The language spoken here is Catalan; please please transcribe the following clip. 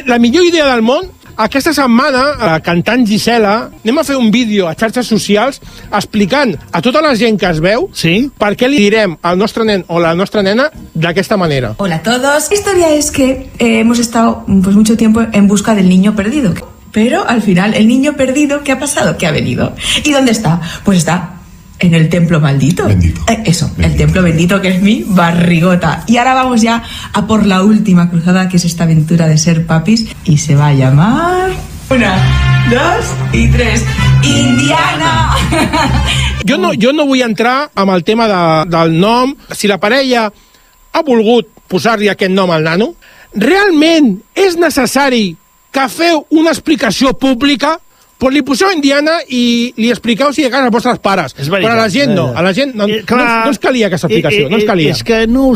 La millor idea del món, aquesta setmana, la cantant Gisela, anem a fer un vídeo a xarxes socials explicant a tota la gent que es veu per què li direm al nostre nen o la nostra nena d'aquesta manera. Hola a todos. La historia es que hemos estado pues mucho tiempo en busca del niño perdido. Pero al final, el niño perdido, ¿qué ha pasado? ¿Qué ha venido? ¿Y dónde está? Pues está en el templo maldito. Bendito. El templo bendito, que es mi barrigota. Y ahora vamos ya a por la última cruzada, que es esta aventura de ser papis. Y se va a llamar... 1, 2 y 3. Indiana! Jo no vull entrar amb el tema del nom. Si la parella ha volgut posar-li aquest nom al nano, realment és necessari que feu una explicació pública, doncs li poseu Indiana i li expliqueu si de casa als vostres pares. Però a la gent no. A la gent no ens calia aquesta explicació, no ens calia. És que no...